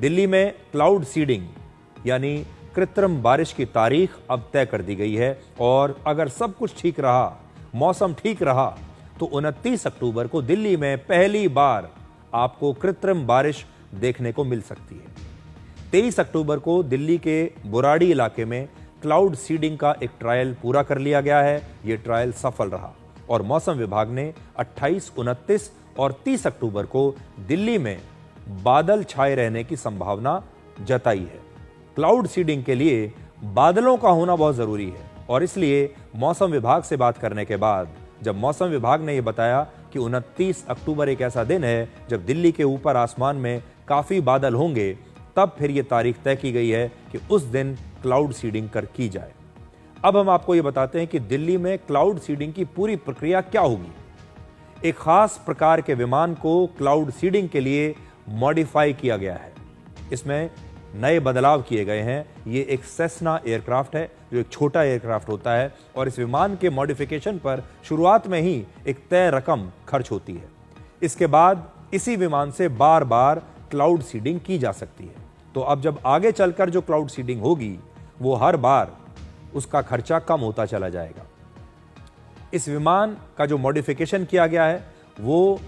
दिल्ली में cloud seeding यानी कृत्रिम बारिश की तारीख अब तय कर दी गई है और अगर सब कुछ ठीक रहा, मौसम ठीक रहा, तो 29 अक्टूबर को दिल्ली में पहली बार आपको कृत्रिम बारिश देखने को मिल सकती है। 23 अक्टूबर को दिल्ली के बुराड़ी इलाके में क्लाउड सीडिंग का एक ट्रायल पूरा कर लिया गया है। यह ट्रायल सफल रहा और मौसम विभाग ने 28, 29 और 30 अक्टूबर को दिल्ली में बादल छाए रहने की संभावना जताई है। क्लाउड सीडिंग के लिए बादलों का होना बहुत जरूरी है और इसलिए मौसम विभाग से बात करने के बाद जब मौसम विभाग ने यह बताया कि 29 अक्टूबर एक ऐसा दिन है जब दिल्ली के ऊपर आसमान में काफी बादल होंगे, तब फिर यह तारीख तय की गई है कि उस दिन क्लाउड सीडिंग की जाए। अब हम आपको यह बताते हैं कि दिल्ली में क्लाउड सीडिंग की पूरी प्रक्रिया क्या होगी। एक खास प्रकार के विमान को क्लाउड सीडिंग के लिए मॉडिफाई किया गया है। इसमें नए बदलाव किए गए हैं। ये एक सेस्ना एयरक्राफ्ट है जो एक छोटा एयरक्राफ्ट होता है और इस विमान के मॉडिफिकेशन पर शुरुआत में ही एक तय रकम खर्च होती है। इसके बाद इसी विमान से बार बार क्लाउड सीडिंग की जा सकती है। तो अब जब आगे चलकर जो क्लाउड सीडिंग होगी वो हर बार उसका खर्चा कम होता चला जाएगा। इस विमान का जो मॉडिफिकेशन किया गया है वो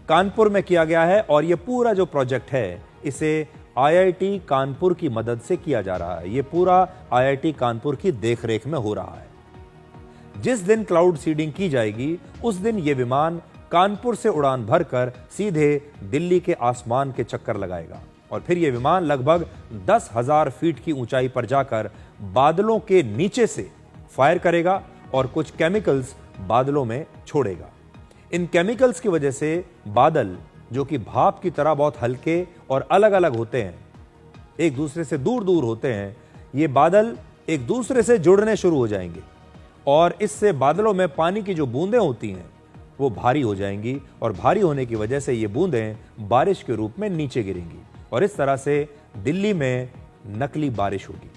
कानपुर में किया गया है और ये पूरा जो प्रोजेक्ट है इसे आईआईटी कानपुर की मदद से किया जा रहा है। ये पूरा आईआईटी कानपुर की देखरेख में हो रहा है। जिस दिन क्लाउड सीडिंग की जाएगी उस दिन ये विमान कानपुर से उड़ान भरकर सीधे दिल्ली के आसमान के चक्कर लगाएगा और फिर यह विमान लगभग 10,000 फीट की ऊंचाई पर जाकर बादलों के नीचे से फायर करेगा और कुछ केमिकल्स बादलों में छोड़ेगा। इन केमिकल्स की वजह से बादल, जो कि भाप की तरह बहुत हल्के और अलग अलग होते हैं, एक दूसरे से दूर दूर होते हैं, ये बादल एक दूसरे से जुड़ने शुरू हो जाएंगे और इससे बादलों में पानी की जो बूंदें होती हैं वो भारी हो जाएंगी और भारी होने की वजह से ये बूंदें बारिश के रूप में नीचे गिरेंगी और इस तरह से दिल्ली में नकली बारिश होगी।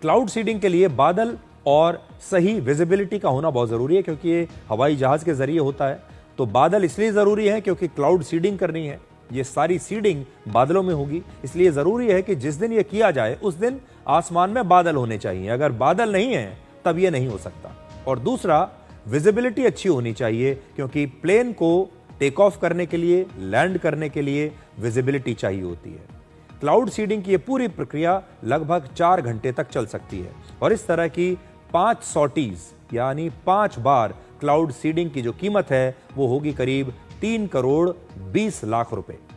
क्लाउड सीडिंग के लिए बादल और सही विजिबिलिटी का होना बहुत जरूरी है क्योंकि ये हवाई जहाज के जरिए होता है। तो बादल इसलिए जरूरी है क्योंकि क्लाउड सीडिंग करनी है। ये सारी सीडिंग बादलों में होगी, इसलिए जरूरी है कि जिस दिन ये किया जाए उस दिन आसमान में बादल होने चाहिए। अगर बादल नहीं है तब ये नहीं हो सकता। और दूसरा, विजिबिलिटी अच्छी होनी चाहिए क्योंकि प्लेन को टेक ऑफ करने के लिए, लैंड करने के लिए विजिबिलिटी चाहिए होती है। क्लाउड सीडिंग की ये पूरी प्रक्रिया लगभग 4 घंटे तक चल सकती है और इस तरह की 5 सॉटीज यानी 5 बार क्लाउड सीडिंग की जो कीमत है वो होगी करीब 3 करोड़ 20 लाख रुपए।